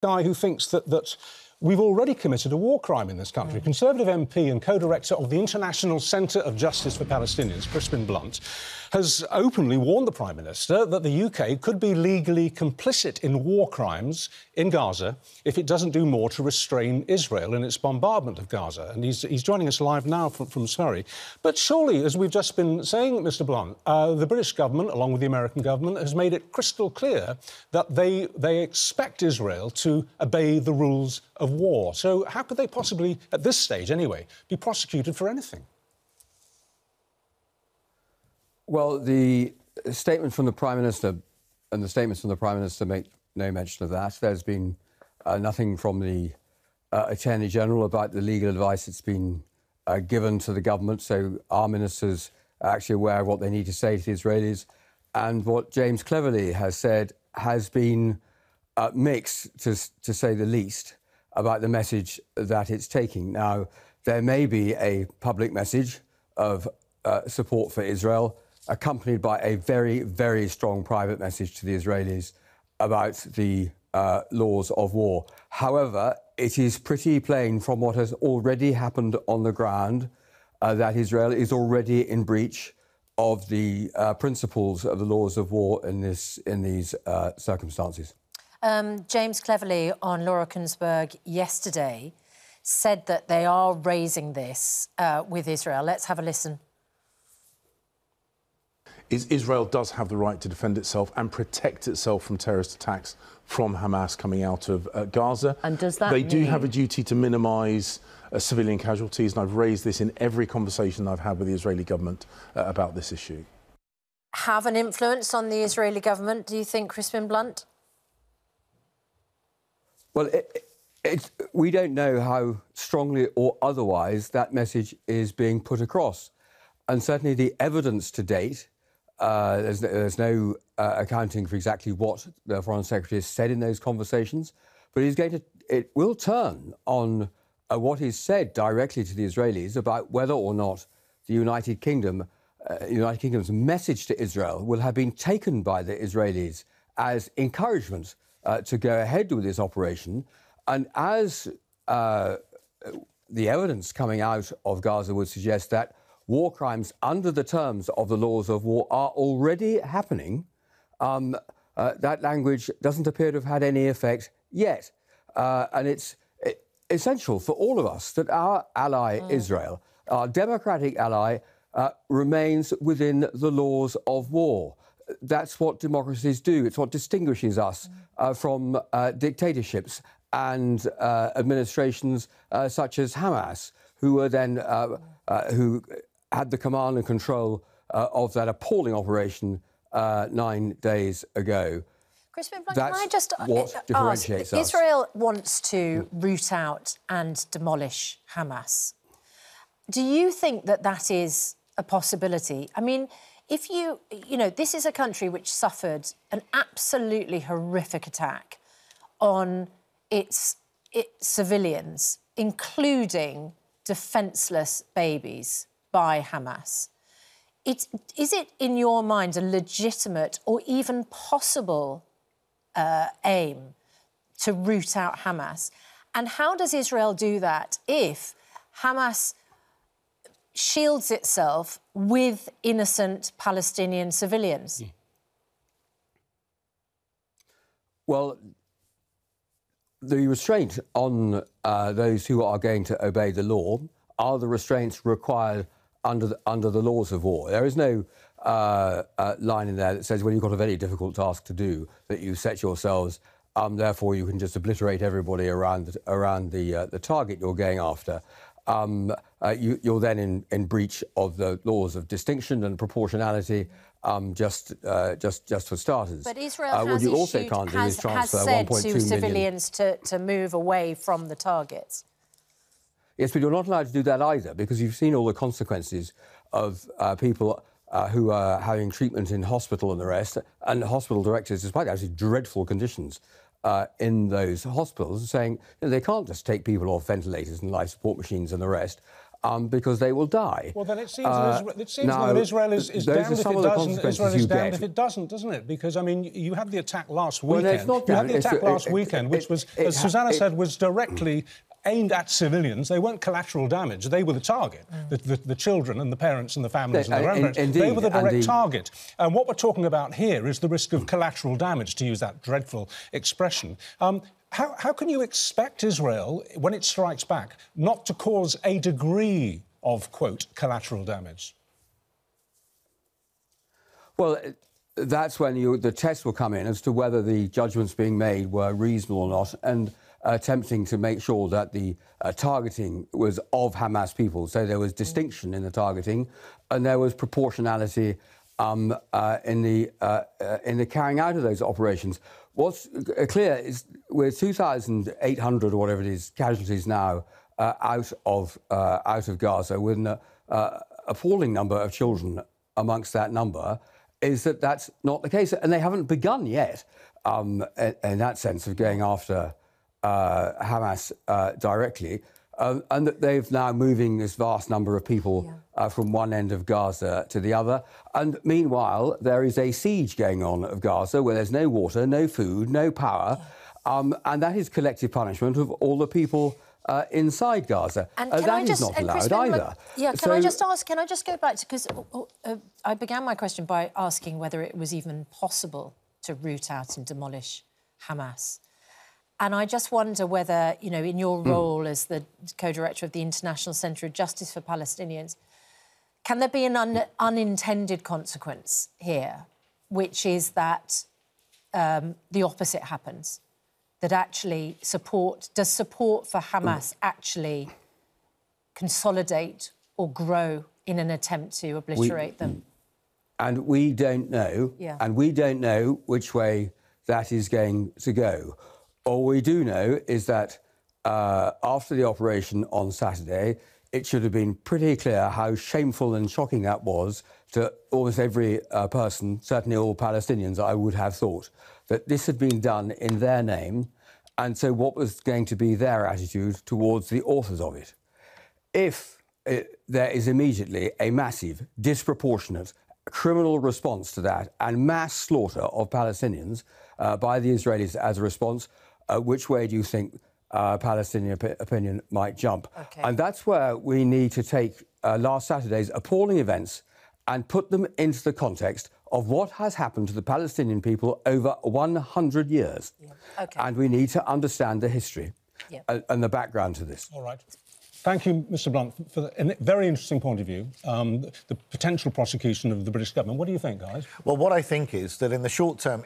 Guy who thinks that we've already committed a war crime in this country. Conservative MP and co-director of the International Centre of Justice for Palestinians, Crispin Blunt, has openly warned the Prime Minister that the UK could be legally complicit in war crimes in Gaza if it doesn't do more to restrain Israel in its bombardment of Gaza. And he's joining us live now from Surrey. But surely, as we've just been saying, Mr Blunt, the British government, along with the American government, has made it crystal clear that they expect Israel to obey the rules of war. So how could they possibly, at this stage anyway, be prosecuted for anything? Well, the statement from the Prime Minister and the statements from the Prime Minister make no mention of that. There's been nothing from the Attorney General about the legal advice that's been given to the government, so our ministers are actually aware of what they need to say to the Israelis. And what James Cleverly has said has been mixed, to say the least, about the message that it's taking. Now, there may be a public message of support for Israel, accompanied by a very, very strong private message to the Israelis about the laws of war. However, it is pretty plain from what has already happened on the ground that Israel is already in breach of the principles of the laws of war in these circumstances. James Cleverly on Laura Kuenssberg yesterday said that they are raising this with Israel. Let's have a listen. Israel does have the right to defend itself and protect itself from terrorist attacks from Hamas coming out of Gaza. And does that They do have a duty to minimise civilian casualties, and I've raised this in every conversation I've had with the Israeli government about this issue. Have an influence on the Israeli government, do you think, Crispin Blunt? Well, we don't know how strongly or otherwise that message is being put across. And certainly the evidence to date, there's no accounting for exactly what the Foreign Secretary has said in those conversations, but it will turn on what is said directly to the Israelis about whether or not the United Kingdom's message to Israel will have been taken by the Israelis as encouragement to go ahead with this operation. And as the evidence coming out of Gaza would suggest, that war crimes under the terms of the laws of war are already happening, that language doesn't appear to have had any effect yet. And it's essential for all of us that our ally Israel, our democratic ally, remains within the laws of war. That's what democracies do. It's what distinguishes us from dictatorships and administrations such as Hamas, who were then who had the command and control of that appalling operation 9 days ago. Crispin Blunt, That's can I just what differentiates us. Israel wants to root out and demolish Hamas. Do you think that that is a possibility? I mean, if you know, this is a country which suffered an absolutely horrific attack on its civilians, including defenceless babies, by Hamas. Is it, in your mind, a legitimate or even possible aim to root out Hamas? And how does Israel do that if Hamas shields itself with innocent Palestinian civilians? Well, the restraint on those who are going to obey the law are the restraints required under the laws of war. There is no line in there that says, well, you've got a very difficult task to do, that you set yourselves, therefore you can just obliterate everybody around the target you're going after. You're then in breach of the laws of distinction and proportionality, just for starters. But Israel what you also can't do is transfer 1.2 million... has said to civilians to move away from the targets. Yes, but you're not allowed to do that either, because you've seen all the consequences of people who are having treatment in hospital and the rest, and hospital directors, despite actually dreadful conditions in those hospitals, saying they can't just take people off ventilators and life support machines and the rest. because they will die. Well, then it seems that Israel is damned if it doesn't. Israel is damned if it doesn't, doesn't it? Because, I mean, you had the attack last weekend. Well, it's not you had the attack last weekend, which was, as Susanna said, was directly aimed at civilians. They weren't collateral damage. They were the target. The children and the parents and the families and the grandparents. They were the direct target. And what we're talking about here is the risk of collateral damage, to use that dreadful expression. How can you expect Israel, when it strikes back, not to cause a degree of, quote, collateral damage? Well, that's when the test will come in as to whether the judgments being made were reasonable or not, and attempting to make sure that the targeting was of Hamas people. So there was distinction in the targeting, and there was proportionality in the carrying out of those operations. What's clear is with 2,800 or whatever it is casualties now out of Gaza, with an appalling number of children amongst that number, is that that's not the case, and they haven't begun yet in that sense of going after Hamas directly, and that they've now moving this vast number of people from one end of Gaza to the other. And meanwhile, there is a siege going on of Gaza where there's no water, no food, no power, and that is collective punishment of all the people inside Gaza. And that is not allowed either. Can I just ask, can I just go back to, because I began my question by asking whether it was even possible to root out and demolish Hamas. And I just wonder whether, you know, in your role as the co-director of the International Centre of Justice for Palestinians, can there be an unintended consequence here, which is that the opposite happens? That actually does support for Hamas actually consolidate or grow in an attempt to obliterate them? And we don't know, and we don't know which way that is going to go. All we do know is that after the operation on Saturday, it should have been pretty clear how shameful and shocking that was to almost every person, certainly all Palestinians, I would have thought, that this had been done in their name, and so what was going to be their attitude towards the authors of it? If there is immediately a massive, disproportionate criminal response to that and mass slaughter of Palestinians by the Israelis as a response, which way do you think Palestinian opinion might jump? Okay. And that's where we need to take last Saturday's appalling events and put them into the context of what has happened to the Palestinian people over 100 years. Okay. And we need to understand the history and the background to this. All right. Thank you, Mr. Blunt, for a very interesting point of view, the potential prosecution of the British government. What do you think, guys? Well, what I think is that in the short term,